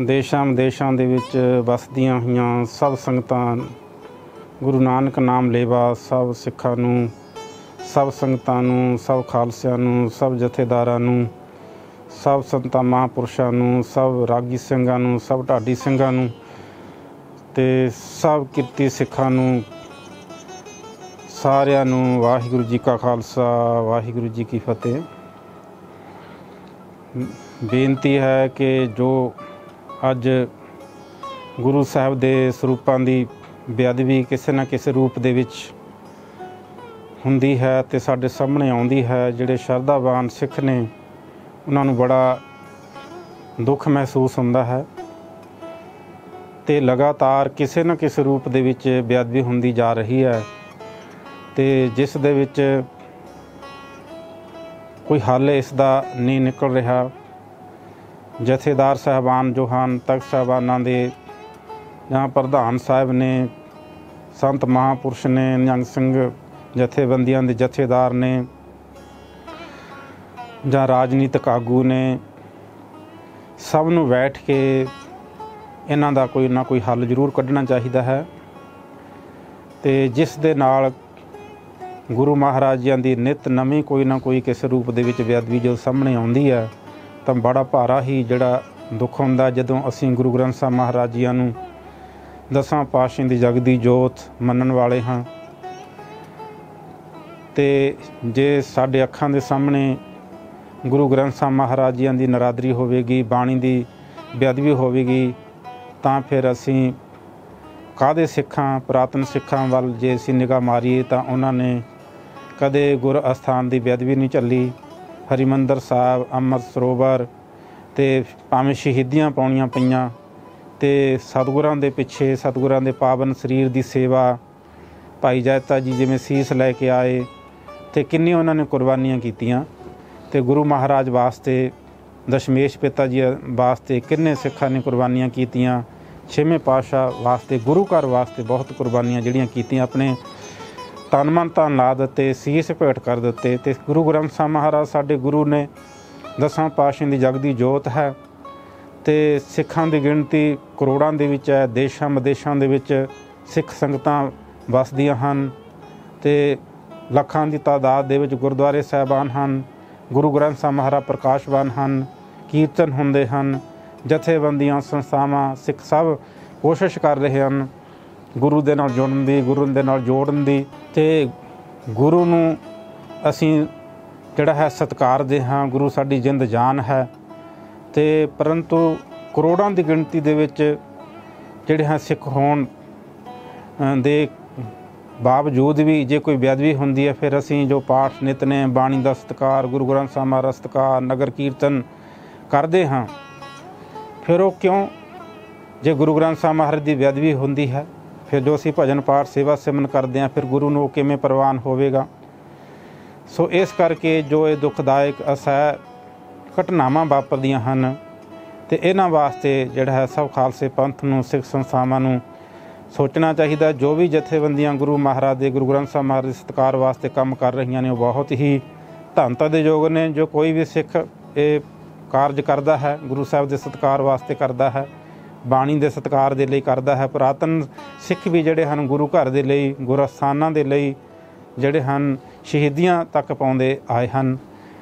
ਦੇਸ਼ਾਂ ਵਿਦੇਸ਼ਾਂ ਦੇ ਵਿੱਚ ਵਸਦੀਆਂ ਹੋਈਆਂ ਸਭ ਸੰਗਤਾਂ ਗੁਰੂ ਨਾਨਕ ਨਾਮ ਲੇਵਾ, ਸਭ ਸਿੱਖਾਂ ਨੂੰ, ਸਭ ਸੰਗਤਾਂ ਨੂੰ, ਸਭ ਖਾਲਸਿਆਂ ਨੂੰ, ਸਭ ਜਥੇਦਾਰਾਂ ਨੂੰ, ਸਭ ਸੰਤਾਂ ਮਹਾਂਪੁਰਸ਼ਾਂ ਨੂੰ, ਸਭ ਰਾਗੀ ਸਿੰਘਾਂ ਨੂੰ, ਸਭ ਢਾਡੀ ਸਿੰਘਾਂ ਨੂੰ ਅਤੇ ਸਭ ਕਿਰਤੀ ਸਿੱਖਾਂ ਨੂੰ, ਸਾਰਿਆਂ ਨੂੰ ਵਾਹਿਗੁਰੂ ਜੀ ਕਾ ਖਾਲਸਾ, ਵਾਹਿਗੁਰੂ ਜੀ ਕੀ ਫਤਿਹ। ਬੇਨਤੀ ਹੈ ਕਿ ਜੋ ਅੱਜ ਗੁਰੂ ਸਾਹਿਬ ਦੇ ਸਰੂਪਾਂ ਦੀ ਬੇਅਦਬੀ ਕਿਸੇ ਨਾ ਕਿਸੇ ਰੂਪ ਦੇ ਵਿੱਚ ਹੁੰਦੀ ਹੈ ਅਤੇ ਸਾਡੇ ਸਾਹਮਣੇ ਆਉਂਦੀ ਹੈ, ਜਿਹੜੇ ਸ਼ਰਧਾਵਾਨ ਸਿੱਖ ਨੇ ਉਹਨਾਂ ਨੂੰ ਬੜਾ ਦੁੱਖ ਮਹਿਸੂਸ ਹੁੰਦਾ ਹੈ ਅਤੇ ਲਗਾਤਾਰ ਕਿਸੇ ਨਾ ਕਿਸੇ ਰੂਪ ਦੇ ਵਿੱਚ ਬੇਅਦਬੀ ਹੁੰਦੀ ਜਾ ਰਹੀ ਹੈ ਅਤੇ ਜਿਸ ਦੇ ਵਿੱਚ ਕੋਈ ਹੱਲ ਇਸ ਦਾ ਨਹੀਂ ਨਿਕਲ ਰਿਹਾ। ਜਥੇਦਾਰ ਸਾਹਿਬਾਨ ਜੋ ਹਨ, ਤਖਤ ਸਾਹਿਬਾਨਾਂ ਦੇ ਜਾਂ ਪ੍ਰਧਾਨ ਸਾਹਿਬ ਨੇ, ਸੰਤ ਮਹਾਂਪੁਰਸ਼ ਨੇ, ਨਿਹੰਗ ਸਿੰਘ ਜਥੇਬੰਦੀਆਂ ਦੇ ਜਥੇਦਾਰ ਨੇ ਜਾਂ ਰਾਜਨੀਤਿਕ ਆਗੂ ਨੇ, ਸਭ ਨੂੰ ਬੈਠ ਕੇ ਇਹਨਾਂ ਦਾ ਕੋਈ ਨਾ ਕੋਈ ਹੱਲ ਜ਼ਰੂਰ ਕੱਢਣਾ ਚਾਹੀਦਾ ਹੈ ਅਤੇ ਜਿਸ ਦੇ ਨਾਲ ਗੁਰੂ ਮਹਾਰਾਜਿਆਂ ਦੀ ਨਿੱਤ ਨਵੀਂ ਕੋਈ ਨਾ ਕੋਈ ਕਿਸੇ ਰੂਪ ਦੇ ਵਿੱਚ ਬੇਅਦਬੀ ਜੋ ਸਾਹਮਣੇ ਆਉਂਦੀ ਹੈ ਤਾਂ ਬੜਾ ਭਾਰਾ ਹੀ ਜਿਹੜਾ ਦੁੱਖ ਹੁੰਦਾ ਜਦੋਂ ਅਸੀਂ ਗੁਰੂ ਗ੍ਰੰਥ ਸਾਹਿਬ ਮਹਾਰਾਜ ਜੀਆਂ ਨੂੰ ਦਸਾਂ ਪਾਤਸ਼ਾਹਾਂ ਦੀ ਜਗਦੀ ਜੋਤ ਮੰਨਣ ਵਾਲੇ ਹਾਂ ਅਤੇ ਜੇ ਸਾਡੇ ਅੱਖਾਂ ਦੇ ਸਾਹਮਣੇ ਗੁਰੂ ਗ੍ਰੰਥ ਸਾਹਿਬ ਮਹਾਰਾਜ ਜੀਆਂ ਦੀ ਨਰਾਦਰੀ ਹੋਵੇਗੀ, ਬਾਣੀ ਦੀ ਬੇਅਦਬੀ ਹੋਵੇਗੀ ਤਾਂ ਫਿਰ ਅਸੀਂ ਕਾਹਦੇ ਸਿੱਖਾਂ, ਪੁਰਾਤਨ ਸਿੱਖਾਂ ਵੱਲ ਜੇ ਅਸੀਂ ਨਿਗਾਹ ਮਾਰੀਏ ਤਾਂ ਉਹਨਾਂ ਨੇ ਕਦੇ ਗੁਰ ਅਸਥਾਨ ਦੀ ਬੇਅਦਬੀ ਨਹੀਂ ਝੱਲੀ। ਹਰਿਮੰਦਰ ਸਾਹਿਬ, ਅੰਮ੍ਰਿਤ ਸਰੋਵਰ ਅਤੇ ਭਾਵੇਂ ਸ਼ਹੀਦੀਆਂ ਪਾਉਣੀਆਂ ਪਈਆਂ ਅਤੇ ਸਤਿਗੁਰਾਂ ਦੇ ਪਿੱਛੇ, ਸਤਿਗੁਰਾਂ ਦੇ ਪਾਵਨ ਸਰੀਰ ਦੀ ਸੇਵਾ, ਭਾਈ ਜੈਤਾ ਜੀ ਜਿਵੇਂ ਸੀਸ ਲੈ ਕੇ ਆਏ ਅਤੇ ਕਿੰਨੀਆਂ ਉਹਨਾਂ ਨੇ ਕੁਰਬਾਨੀਆਂ ਕੀਤੀਆਂ ਅਤੇ ਗੁਰੂ ਮਹਾਰਾਜ ਵਾਸਤੇ, ਦਸ਼ਮੇਸ਼ ਪਿਤਾ ਜੀ ਵਾਸਤੇ ਕਿੰਨੇ ਸਿੱਖਾਂ ਨੇ ਕੁਰਬਾਨੀਆਂ ਕੀਤੀਆਂ। ਛੇਵੇਂ ਪਾਤਸ਼ਾਹ ਵਾਸਤੇ, ਗੁਰੂ ਘਰ ਵਾਸਤੇ ਬਹੁਤ ਕੁਰਬਾਨੀਆਂ ਜਿਹੜੀਆਂ ਕੀਤੀਆਂ, ਆਪਣੇ ਤਨ ਮਨ ਧਨ ਲਾ ਦਿੱਤੇ, ਸੀਸ ਭੇਟ ਕਰ ਦਿੱਤੇ ਅਤੇ ਗੁਰੂ ਗ੍ਰੰਥ ਸਾਹਿਬ ਮਹਾਰਾਜ ਸਾਡੇ ਗੁਰੂ ਨੇ ਦਸਾਂ ਪਾਤਸ਼ਾਹਾਂ ਦੀ ਜਗਦੀ ਜੋਤ ਹੈ ਅਤੇ ਸਿੱਖਾਂ ਦੀ ਗਿਣਤੀ ਕਰੋੜਾਂ ਦੇ ਵਿੱਚ ਹੈ। ਦੇਸ਼ਾਂ ਵਿਦੇਸ਼ਾਂ ਦੇ ਵਿੱਚ ਸਿੱਖ ਸੰਗਤਾਂ ਵਸਦੀਆਂ ਹਨ ਅਤੇ ਲੱਖਾਂ ਦੀ ਤਾਦਾਦ ਦੇ ਵਿੱਚ ਗੁਰਦੁਆਰੇ ਸਾਹਿਬਾਨ ਹਨ, ਗੁਰੂ ਗ੍ਰੰਥ ਸਾਹਿਬ ਮਹਾਰਾਜ ਪ੍ਰਕਾਸ਼ਵਾਨ ਹਨ, ਕੀਰਤਨ ਹੁੰਦੇ ਹਨ, ਜਥੇਬੰਦੀਆਂ, ਸੰਸਥਾਵਾਂ, ਸਿੱਖ ਸਭ ਕੋਸ਼ਿਸ਼ ਕਰ ਰਹੇ ਹਨ ਗੁਰੂ ਦੇ ਨਾਲ ਜੁੜਨ ਦੀ, ਗੁਰੂ ਦੇ ਨਾਲ ਜੋੜਨ ਦੀ ਅਤੇ ਗੁਰੂ ਨੂੰ ਅਸੀਂ ਜਿਹੜਾ ਹੈ ਸਤਿਕਾਰਦੇ ਹਾਂ। ਗੁਰੂ ਸਾਡੀ ਜਿੰਦ ਜਾਨ ਹੈ ਅਤੇ ਪਰੰਤੂ ਕਰੋੜਾਂ ਦੀ ਗਿਣਤੀ ਦੇ ਵਿੱਚ ਜਿਹੜੇ ਹੈ ਸਿੱਖ ਹੋਣ ਦੇ ਬਾਵਜੂਦ ਵੀ ਜੇ ਕੋਈ ਬੇਅਦਬੀ ਹੁੰਦੀ ਹੈ ਫਿਰ ਅਸੀਂ ਜੋ ਪਾਠ ਨਿਤਨੇਮ, ਬਾਣੀ ਦਾ ਸਤਿਕਾਰ, ਗੁਰੂ ਗ੍ਰੰਥ ਸਾਹਿਬ ਮਹਾਰਾਜ ਦਾ ਸਤਿਕਾਰ, ਨਗਰ ਕੀਰਤਨ ਕਰਦੇ ਹਾਂ। ਫਿਰ ਉਹ ਕਿਉਂ, ਜੇ ਗੁਰੂ ਗ੍ਰੰਥ ਸਾਹਿਬ ਮਹਾਰਾਜ ਦੀ ਬੇਅਦਬੀ ਹੁੰਦੀ ਹੈ ਫਿਰ ਜੋ ਅਸੀਂ ਭਜਨ ਪਾਠ, ਸੇਵਾ ਸਿਮਰਨ ਕਰਦੇ ਹਾਂ ਫਿਰ ਗੁਰੂ ਨੂੰ ਉਹ ਕਿਵੇਂ ਪ੍ਰਵਾਨ ਹੋਵੇਗਾ। ਸੋ ਇਸ ਕਰਕੇ ਜੋ ਇਹ ਦੁਖਦਾਇਕ ਅਸਹਿ ਘਟਨਾਵਾਂ ਵਾਪਰਦੀਆਂ ਹਨ ਅਤੇ ਇਹਨਾਂ ਵਾਸਤੇ ਜਿਹੜਾ ਹੈ ਸਭ ਖਾਲਸੇ ਪੰਥ ਨੂੰ, ਸਿੱਖ ਸੰਸਥਾਵਾਂ ਨੂੰ ਸੋਚਣਾ ਚਾਹੀਦਾ। ਜੋ ਵੀ ਜਥੇਬੰਦੀਆਂ ਗੁਰੂ ਮਹਾਰਾਜ ਦੇ, ਗੁਰੂ ਗ੍ਰੰਥ ਸਾਹਿਬ ਮਹਾਰਾਜ ਦੇ ਸਤਿਕਾਰ ਵਾਸਤੇ ਕੰਮ ਕਰ ਰਹੀਆਂ ਨੇ ਉਹ ਬਹੁਤ ਹੀ ਧੰਨਤਾ ਦੇ ਯੋਗ ਨੇ। ਜੋ ਕੋਈ ਵੀ ਸਿੱਖ ਇਹ ਕਾਰਜ ਕਰਦਾ ਹੈ ਗੁਰੂ ਸਾਹਿਬ ਦੇ ਸਤਿਕਾਰ ਵਾਸਤੇ ਕਰਦਾ ਹੈ, ਬਾਣੀ ਦੇ ਸਤਿਕਾਰ ਦੇ ਲਈ ਕਰਦਾ ਹੈ। ਪੁਰਾਤਨ ਸਿੱਖ ਵੀ ਜਿਹੜੇ ਹਨ ਗੁਰੂ ਘਰ ਦੇ ਲਈ, ਗੁਰੂ ਅਸਥਾਨਾਂ ਦੇ ਲਈ ਜਿਹੜੇ ਹਨ ਸ਼ਹੀਦੀਆਂ ਤੱਕ ਪਾਉਂਦੇ ਆਏ ਹਨ,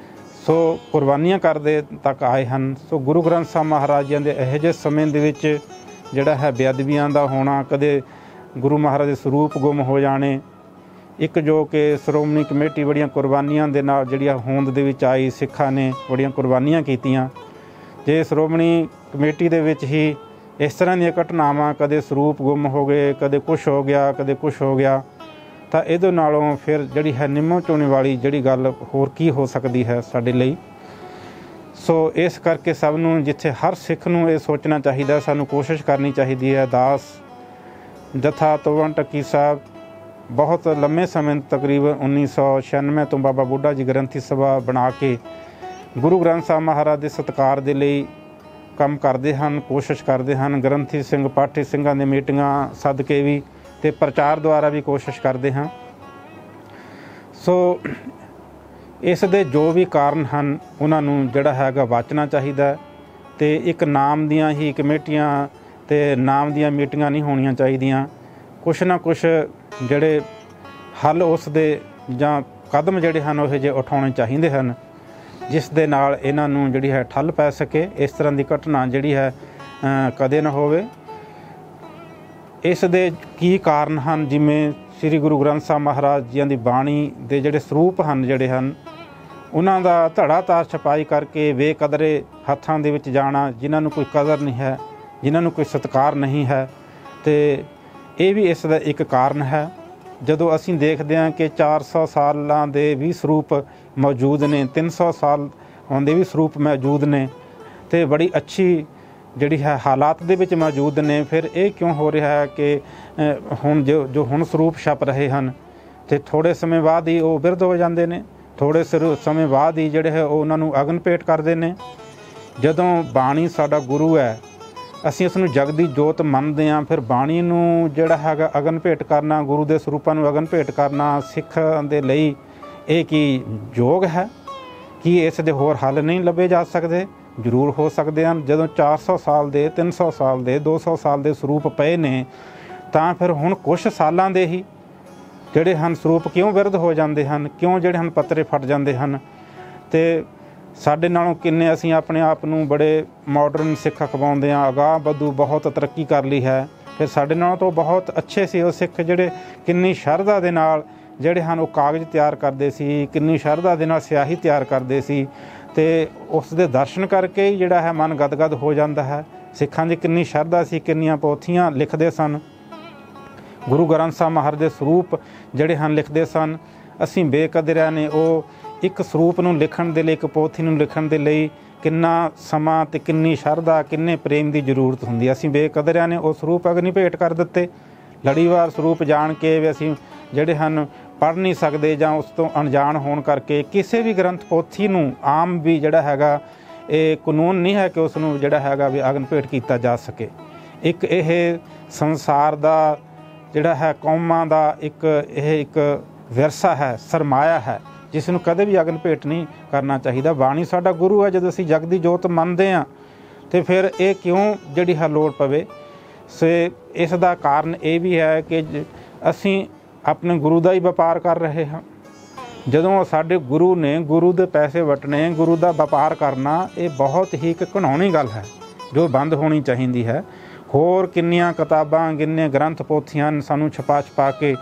ਸੋ ਕੁਰਬਾਨੀਆਂ ਕਰਦੇ ਤੱਕ ਆਏ ਹਨ। ਸੋ ਗੁਰੂ ਗ੍ਰੰਥ ਸਾਹਿਬ ਮਹਾਰਾਜ ਜੀ ਦੇ ਇਹੋ ਜਿਹੇ ਸਮੇਂ ਦੇ ਵਿੱਚ ਜਿਹੜਾ ਹੈ ਬੇਅਦਬੀਆਂ ਦਾ ਹੋਣਾ, ਕਦੇ ਗੁਰੂ ਮਹਾਰਾਜ ਦੇ ਸਰੂਪ ਗੁੰਮ ਹੋ ਜਾਣੇ, ਇੱਕ ਜੋ ਕਿ ਸ਼੍ਰੋਮਣੀ ਕਮੇਟੀ ਬੜੀਆਂ ਕੁਰਬਾਨੀਆਂ ਦੇ ਨਾਲ ਜਿਹੜੀਆਂ ਹੋਂਦ ਦੇ ਵਿੱਚ ਆਈ, ਸਿੱਖਾਂ ਨੇ ਬੜੀਆਂ ਕੁਰਬਾਨੀਆਂ ਕੀਤੀਆਂ। ਜੇ ਸ਼੍ਰੋਮਣੀ ਕਮੇਟੀ ਦੇ ਵਿੱਚ ਹੀ ਇਸ ਤਰ੍ਹਾਂ ਦੀਆਂ ਘਟਨਾਵਾਂ, ਕਦੇ ਸਰੂਪ ਗੁੰਮ ਹੋ ਗਏ, ਕਦੇ ਕੁਛ ਹੋ ਗਿਆ, ਕਦੇ ਕੁਛ ਹੋ ਗਿਆ, ਤਾਂ ਇਹਦੇ ਨਾਲੋਂ ਫਿਰ ਜਿਹੜੀ ਹੈ ਨਿੰਮੋ ਚੋਣੇ ਵਾਲੀ ਜਿਹੜੀ ਗੱਲ ਹੋਰ ਕੀ ਹੋ ਸਕਦੀ ਹੈ ਸਾਡੇ ਲਈ। ਸੋ ਇਸ ਕਰਕੇ ਸਭ ਨੂੰ, ਜਿੱਥੇ ਹਰ ਸਿੱਖ ਨੂੰ ਇਹ ਸੋਚਣਾ ਚਾਹੀਦਾ, ਸਾਨੂੰ ਕੋਸ਼ਿਸ਼ ਕਰਨੀ ਚਾਹੀਦੀ ਹੈ। ਦਾਸ ਜਥਾ ਤੋਵਣ ਟੱਕੀ ਸਾਹਿਬ ਬਹੁਤ ਲੰਮੇ ਸਮੇਂ ਤਕਰੀਬਨ 1996 ਤੋਂ ਬਾਬਾ ਬੁੱਢਾ ਜੀ ਗ੍ਰੰਥੀ ਸਭਾ ਬਣਾ ਕੇ ਗੁਰੂ ਗ੍ਰੰਥ ਸਾਹਿਬ ਮਹਾਰਾਜ ਦੇ ਸਤਿਕਾਰ ਦੇ ਲਈ ਕੰਮ ਕਰਦੇ ਹਨ, ਕੋਸ਼ਿਸ਼ ਕਰਦੇ ਹਨ। ਗ੍ਰੰਥੀ ਸਿੰਘ, ਪਾਠੀ ਸਿੰਘਾਂ ਦੀਆਂ ਮੀਟਿੰਗਾਂ ਸੱਦ ਕੇ ਵੀ ਅਤੇ ਪ੍ਰਚਾਰ ਦੁਆਰਾ ਵੀ ਕੋਸ਼ਿਸ਼ ਕਰਦੇ ਹਾਂ। ਸੋ ਇਸ ਦੇ ਜੋ ਵੀ ਕਾਰਨ ਹਨ ਉਹਨਾਂ ਨੂੰ ਜਿਹੜਾ ਹੈਗਾ ਵਾਚਣਾ ਚਾਹੀਦਾ ਤੇ ਇੱਕ ਨਾਮ ਦੀਆਂ ਹੀ ਕਮੇਟੀਆਂ ਤੇ ਨਾਮ ਦੀਆਂ ਮੀਟਿੰਗਾਂ ਨਹੀਂ ਹੋਣੀਆਂ ਚਾਹੀਦੀਆਂ। ਕੁਛ ਨਾ ਕੁਛ ਜਿਹੜੇ ਹੱਲ ਉਸ ਦੇ ਜਾਂ ਕਦਮ ਜਿਹੜੇ ਹਨ ਉਹ ਜਿਹੇ ਉਠਾਉਣੇ ਚਾਹੀਦੇ ਹਨ, ਜਿਸ ਦੇ ਨਾਲ ਇਹਨਾਂ ਨੂੰ ਜਿਹੜੀ ਹੈ ਠੱਲ ਪੈ ਸਕੇ। ਇਸ ਤਰ੍ਹਾਂ ਦੀ ਘਟਨਾ ਜਿਹੜੀ ਹੈ ਕਦੇ ਨਾ ਹੋਵੇ। ਇਸ ਦੇ ਕੀ ਕਾਰਨ ਹਨ? ਜਿਵੇਂ ਸ੍ਰੀ ਗੁਰੂ ਗ੍ਰੰਥ ਸਾਹਿਬ ਮਹਾਰਾਜ ਜੀਆਂ ਦੀ ਬਾਣੀ ਦੇ ਜਿਹੜੇ ਸਰੂਪ ਹਨ ਜਿਹੜੇ ਹਨ ਉਹਨਾਂ ਦਾ ਧੜਾਧੜ ਛਪਾਈ ਕਰਕੇ ਬੇਕਦਰੇ ਹੱਥਾਂ ਦੇ ਵਿੱਚ ਜਾਣਾ, ਜਿਨ੍ਹਾਂ ਨੂੰ ਕੋਈ ਕਦਰ ਨਹੀਂ ਹੈ, ਜਿਨ੍ਹਾਂ ਨੂੰ ਕੋਈ ਸਤਿਕਾਰ ਨਹੀਂ ਹੈ, ਤੇ ਇਹ ਵੀ ਇਸ ਦਾ ਇੱਕ ਕਾਰਨ ਹੈ। ਜਦੋਂ ਅਸੀਂ ਦੇਖਦੇ ਹਾਂ ਕਿ 400 ਸਾਲਾਂ ਦੇ ਵੀ ਸਰੂਪ ਮੌਜੂਦ ਨੇ, 300 ਸਾਲ ਦੇ ਵੀ ਸਰੂਪ ਮੌਜੂਦ ਨੇ ਅਤੇ ਬੜੀ ਅੱਛੀ ਜਿਹੜੀ ਹੈ ਹਾਲਾਤ ਦੇ ਵਿੱਚ ਮੌਜੂਦ ਨੇ, ਫਿਰ ਇਹ ਕਿਉਂ ਹੋ ਰਿਹਾ ਹੈ ਕਿ ਹੁਣ ਜੋ ਹੁਣ ਸਰੂਪ ਛਪ ਰਹੇ ਹਨ ਅਤੇ ਥੋੜ੍ਹੇ ਸਮੇਂ ਬਾਅਦ ਹੀ ਉਹ ਬਿਰਧ ਹੋ ਜਾਂਦੇ ਨੇ, ਥੋੜ੍ਹੇ ਸਮੇਂ ਬਾਅਦ ਹੀ ਜਿਹੜੇ ਹੈ ਉਹ ਉਹਨਾਂ ਨੂੰ ਅਗਨ ਭੇਟ ਕਰਦੇ ਨੇ। ਜਦੋਂ ਬਾਣੀ ਸਾਡਾ ਗੁਰੂ ਹੈ, ਅਸੀਂ ਉਸ ਨੂੰ ਜਗ ਦੀ ਜੋਤ ਮੰਨਦੇ ਹਾਂ, ਫਿਰ ਬਾਣੀ ਨੂੰ ਜਿਹੜਾ ਹੈਗਾ ਅਗਨ ਭੇਟ ਕਰਨਾ, ਗੁਰੂ ਦੇ ਸਰੂਪਾਂ ਨੂੰ ਅਗਨ ਭੇਟ ਕਰਨਾ ਸਿੱਖਾਂ ਦੇ ਲਈ ਇਹ ਕੀ ਯੋਗ ਹੈ? ਕੀ ਇਸ ਦੇ ਹੋਰ ਹੱਲ ਨਹੀਂ ਲੱਭੇ ਜਾ ਸਕਦੇ? ਜ਼ਰੂਰ ਹੋ ਸਕਦੇ ਹਨ। ਜਦੋਂ 400 ਸਾਲ ਦੇ, 300 ਸਾਲ ਦੇ, 200 ਸਾਲ ਦੇ ਸਰੂਪ ਪਏ ਨੇ, ਤਾਂ ਫਿਰ ਹੁਣ ਕੁਛ ਸਾਲਾਂ ਦੇ ਹੀ ਜਿਹੜੇ ਹਨ ਸਰੂਪ ਕਿਉਂ ਬਿਰਧ ਹੋ ਜਾਂਦੇ ਹਨ? ਕਿਉਂ ਜਿਹੜੇ ਹਨ ਪੱਤਰੇ ਫਟ ਜਾਂਦੇ ਹਨ? ਅਤੇ ਸਾਡੇ ਨਾਲੋਂ ਕਿੰਨੇ ਅਸੀਂ ਆਪਣੇ ਆਪ ਨੂੰ ਬੜੇ ਮਾਡਰਨ ਸਿੱਖ ਅਖਵਾਉਂਦੇ ਹਾਂ, ਅਗਾਂਹ ਵਧੂ, ਬਹੁਤ ਤਰੱਕੀ ਕਰ ਲਈ ਹੈ। ਫਿਰ ਸਾਡੇ ਨਾਲੋਂ ਤਾਂ ਬਹੁਤ ਅੱਛੇ ਸੀ ਉਹ ਸਿੱਖ ਜਿਹੜੇ ਕਿੰਨੀ ਸ਼ਰਧਾ ਦੇ ਨਾਲ ਜਿਹੜੇ ਹਨ ਉਹ ਕਾਗਜ਼ ਤਿਆਰ ਕਰਦੇ ਸੀ, ਕਿੰਨੀ ਸ਼ਰਧਾ ਦੇ ਨਾਲ ਸਿਆਹੀ ਤਿਆਰ ਕਰਦੇ ਸੀ, ਅਤੇ ਉਸ ਦੇ ਦਰਸ਼ਨ ਕਰਕੇ ਹੀ ਜਿਹੜਾ ਹੈ ਮਨ ਗਦਗਦ ਹੋ ਜਾਂਦਾ ਹੈ। ਸਿੱਖਾਂ ਦੀ ਕਿੰਨੀ ਸ਼ਰਧਾ ਸੀ, ਕਿੰਨੀਆਂ ਪੋਥੀਆਂ ਲਿਖਦੇ ਸਨ, ਗੁਰੂ ਗ੍ਰੰਥ ਸਾਹਿਬ ਮਹਾਰਾਜ ਦੇ ਸਰੂਪ ਜਿਹੜੇ ਹਨ ਲਿਖਦੇ ਸਨ। ਅਸੀਂ ਬੇਕਦਰਿਆਂ ਨੇ ਉਹ ਇੱਕ ਸਰੂਪ ਨੂੰ ਲਿਖਣ ਦੇ ਲਈ, ਇੱਕ ਪੋਥੀ ਨੂੰ ਲਿਖਣ ਦੇ ਲਈ ਕਿੰਨਾ ਸਮਾਂ ਅਤੇ ਕਿੰਨੀ ਸ਼ਰਧਾ, ਕਿੰਨੇ ਪ੍ਰੇਮ ਦੀ ਜ਼ਰੂਰਤ ਹੁੰਦੀ। ਅਸੀਂ ਬੇਕਦਰਿਆਂ ਨੇ ਉਹ ਸਰੂਪ ਅਗਨੀ ਭੇਟ ਕਰ ਦਿੱਤੇ। ਲੜੀਵਾਰ ਸਰੂਪ ਜਾਣ ਕੇ ਵੀ ਅਸੀਂ ਜਿਹੜੇ ਹਨ ਪੜ੍ਹ ਨਹੀਂ ਸਕਦੇ, ਜਾਂ ਉਸ ਤੋਂ ਅਣਜਾਣ ਹੋਣ ਕਰਕੇ ਕਿਸੇ ਵੀ ਗ੍ਰੰਥ ਪੋਥੀ ਨੂੰ ਆਮ ਵੀ ਜਿਹੜਾ ਹੈਗਾ ਇਹ ਕਾਨੂੰਨ ਨਹੀਂ ਹੈ ਕਿ ਉਸ ਨੂੰ ਜਿਹੜਾ ਹੈਗਾ ਵੀ ਅਗਨ ਭੇਟ ਕੀਤਾ ਜਾ ਸਕੇ। ਇੱਕ ਇਹ ਸੰਸਾਰ ਦਾ ਜਿਹੜਾ ਹੈ, ਕੌਮਾਂ ਦਾ ਇੱਕ ਵਿਰਸਾ ਹੈ, ਸਰਮਾਇਆ ਹੈ, ਜਿਸ ਨੂੰ ਕਦੇ ਵੀ ਅਗਨ ਭੇਟ ਨਹੀਂ ਕਰਨਾ ਚਾਹੀਦਾ। ਬਾਣੀ ਸਾਡਾ ਗੁਰੂ ਹੈ। ਜਦੋਂ ਅਸੀਂ ਜਗ ਦੀ ਜੋਤ ਮੰਨਦੇ ਹਾਂ ਅਤੇ ਫਿਰ ਇਹ ਕਿਉਂ ਜਿਹੜੀ ਹੈ ਲੋੜ ਪਵੇ? ਸੋ ਇਸ ਦਾ ਕਾਰਨ ਇਹ ਵੀ ਹੈ ਕਿ ਅਸੀਂ ਆਪਣੇ ਗੁਰੂ ਦਾ ਹੀ ਵਪਾਰ ਕਰ ਰਹੇ ਹਾਂ। ਜਦੋਂ ਸਾਡੇ ਗੁਰੂ ਨੇ, ਗੁਰੂ ਦੇ ਪੈਸੇ ਵਟਣੇ, ਗੁਰੂ ਦਾ ਵਪਾਰ ਕਰਨਾ, ਇਹ ਬਹੁਤ ਹੀ ਇੱਕ ਘਿਨਾਉਣੀ ਗੱਲ ਹੈ ਜੋ ਬੰਦ ਹੋਣੀ ਚਾਹੀਦੀ ਹੈ। ਹੋਰ ਕਿੰਨੀਆਂ ਕਿਤਾਬਾਂ, ਕਿੰਨੇ ਗ੍ਰੰਥ ਪੋਥੀਆਂ ਸਾਨੂੰ ਛਪਾ ਕੇ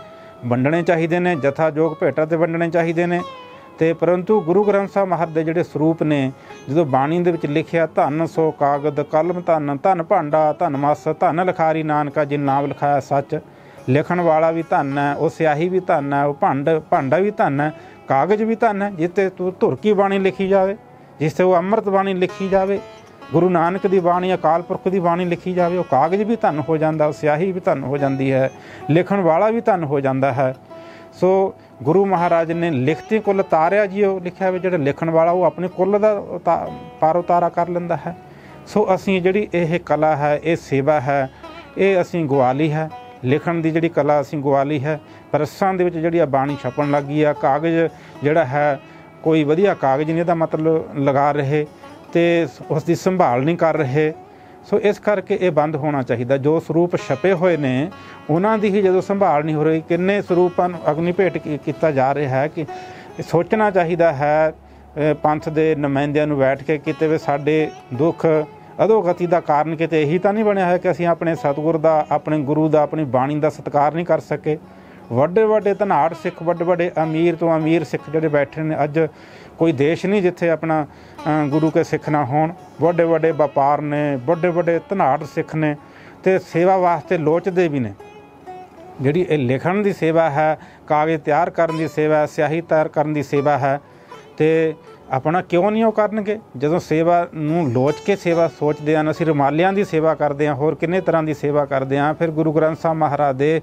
ਵੰਡਣੇ ਚਾਹੀਦੇ ਨੇ, ਜਥਾਯੋਗ ਭੇਟਾਂ 'ਤੇ ਵੰਡਣੇ ਚਾਹੀਦੇ ਨੇ। ਅਤੇ ਪਰੰਤੂ ਗੁਰੂ ਗ੍ਰੰਥ ਸਾਹਿਬ ਮਹਾਰਾਜ ਦੇ ਜਿਹੜੇ ਸਰੂਪ ਨੇ, ਜਦੋਂ ਬਾਣੀ ਦੇ ਵਿੱਚ ਲਿਖਿਆ ਧੰਨ ਸੋ ਕਾਗਦ ਕਲਮ ਧੰਨ, ਧੰਨ ਭਾਂਡਾ ਧੰਨ ਮਸ, ਧੰਨ ਲਿਖਾਰੀ ਨਾਨਕਾ ਜਿਨ ਨਾਮ ਲਿਖਾਇਆ ਸੱਚ। ਲਿਖਣ ਵਾਲਾ ਵੀ ਧੰਨ ਹੈ, ਉਹ ਸਿਆਹੀ ਵੀ ਧੰਨ ਹੈ, ਉਹ ਭਾਂਡਾ ਵੀ ਧੰਨ ਹੈ, ਕਾਗਜ਼ ਵੀ ਧੰਨ ਹੈ, ਜਿਸ 'ਤੇ ਧੁਰ ਕੀ ਬਾਣੀ ਲਿਖੀ ਜਾਵੇ, ਜਿਸ 'ਤੇ ਉਹ ਅੰਮ੍ਰਿਤ ਬਾਣੀ ਲਿਖੀ ਜਾਵੇ, ਗੁਰੂ ਨਾਨਕ ਦੀ ਬਾਣੀ, ਅਕਾਲ ਪੁਰਖ ਦੀ ਬਾਣੀ ਲਿਖੀ ਜਾਵੇ, ਉਹ ਕਾਗਜ਼ ਵੀ ਧੰਨ ਹੋ ਜਾਂਦਾ, ਉਹ ਸਿਆਹੀ ਵੀ ਧੰਨ ਹੋ ਜਾਂਦੀ ਹੈ, ਲਿਖਣ ਵਾਲਾ ਵੀ ਧੰਨ ਹੋ ਜਾਂਦਾ ਹੈ। ਸੋ ਗੁਰੂ ਮਹਾਰਾਜ ਨੇ ਲਿਖਤੀ ਕੁੱਲ ਤਾਰਿਆ ਜੀ, ਉਹ ਲਿਖਿਆ ਵੀ ਜਿਹੜਾ ਲਿਖਣ ਵਾਲਾ ਉਹ ਆਪਣੇ ਕੁੱਲ ਦਾ ਪਾਰ ਉਤਾਰਾ ਕਰ ਲੈਂਦਾ ਹੈ। ਸੋ ਅਸੀਂ ਜਿਹੜੀ ਇਹ ਕਲਾ ਹੈ, ਇਹ ਸੇਵਾ ਹੈ, ਇਹ ਅਸੀਂ ਗਵਾ ਲਈ ਹੈ। ਲਿਖਣ ਦੀ ਜਿਹੜੀ ਕਲਾ ਅਸੀਂ ਗਵਾ ਲਈ ਹੈ। ਪ੍ਰੈਸਾਂ ਦੇ ਵਿੱਚ ਜਿਹੜੀ ਆ ਬਾਣੀ ਛਪਣ ਲੱਗ ਗਈ ਆ, ਕਾਗਜ਼ ਜਿਹੜਾ ਹੈ ਕੋਈ ਵਧੀਆ ਕਾਗਜ਼ ਨਹੀਂ ਇਹਦਾ ਮਤਲਬ ਲਗਾ ਰਹੇ ਅਤੇ ਉਸ ਦੀ ਸੰਭਾਲ ਨਹੀਂ ਕਰ ਰਹੇ। ਸੋ ਇਸ ਕਰਕੇ ਇਹ ਬੰਦ ਹੋਣਾ ਚਾਹੀਦਾ। ਜੋ ਸਰੂਪ ਛਪੇ ਹੋਏ ਨੇ ਉਹਨਾਂ ਦੀ ਹੀ ਜਦੋਂ ਸੰਭਾਲ ਨਹੀਂ ਹੋ ਰਹੀ, ਕਿੰਨੇ ਸਰੂਪਾਂ ਨੂੰ ਅਗਨੀ ਭੇਟ ਕੀਤਾ ਜਾ ਰਿਹਾ ਹੈ ਕਿ ਸੋਚਣਾ ਚਾਹੀਦਾ ਹੈ ਪੰਥ ਦੇ ਨੁਮਾਇੰਦਿਆਂ ਨੂੰ ਬੈਠ ਕੇ, ਕਿਤੇ ਵੀ ਸਾਡੇ ਦੁੱਖ ਅਧੋਗਤੀ ਦਾ ਕਾਰਨ ਕਿਤੇ ਇਹੀ ਤਾਂ ਨਹੀਂ ਬਣਿਆ ਹੈ ਕਿ ਅਸੀਂ ਆਪਣੇ ਸਤਿਗੁਰ ਦਾ, ਆਪਣੇ ਗੁਰੂ ਦਾ, ਆਪਣੀ ਬਾਣੀ ਦਾ ਸਤਿਕਾਰ ਨਹੀਂ ਕਰ ਸਕੇ। ਵੱਡੇ ਵੱਡੇ ਧਨਾੜ ਸਿੱਖ, ਵੱਡੇ ਵੱਡੇ ਅਮੀਰ ਤੋਂ ਅਮੀਰ ਸਿੱਖ ਜਿਹੜੇ ਬੈਠੇ ਨੇ, ਅੱਜ ਕੋਈ ਦੇਸ਼ ਨਹੀਂ ਜਿੱਥੇ ਆਪਣਾ ਗੁਰੂ ਕੇ ਸਿੱਖ ਨਾ ਹੋਣ। ਵੱਡੇ ਵੱਡੇ ਵਪਾਰ ਨੇ, ਵੱਡੇ ਵੱਡੇ ਧਨਾੜ ਸਿੱਖ ਨੇ, ਅਤੇ ਸੇਵਾ ਵਾਸਤੇ ਲੋਚਦੇ ਵੀ ਨੇ। ਜਿਹੜੀ ਇਹ ਲਿਖਣ ਦੀ ਸੇਵਾ ਹੈ, ਕਾਗਜ਼ ਤਿਆਰ ਕਰਨ ਦੀ ਸੇਵਾ ਹੈ, ਸਿਆਹੀ ਤਿਆਰ ਕਰਨ ਦੀ ਸੇਵਾ ਹੈ, ਅਤੇ ਆਪਣਾ ਕਿਉਂ ਨਹੀਂ ਉਹ ਕਰਨਗੇ? ਜਦੋਂ ਸੇਵਾ ਨੂੰ ਲੋਚ ਕੇ ਸੇਵਾ ਸੋਚਦੇ ਹਨ, ਅਸੀਂ ਰੁਮਾਲਿਆਂ ਦੀ ਸੇਵਾ ਕਰਦੇ ਹਾਂ, ਹੋਰ ਕਿੰਨੇ ਤਰ੍ਹਾਂ ਦੀ ਸੇਵਾ ਕਰਦੇ ਹਾਂ। ਫਿਰ ਗੁਰੂ ਗ੍ਰੰਥ ਸਾਹਿਬ ਮਹਾਰਾਜ ਦੇ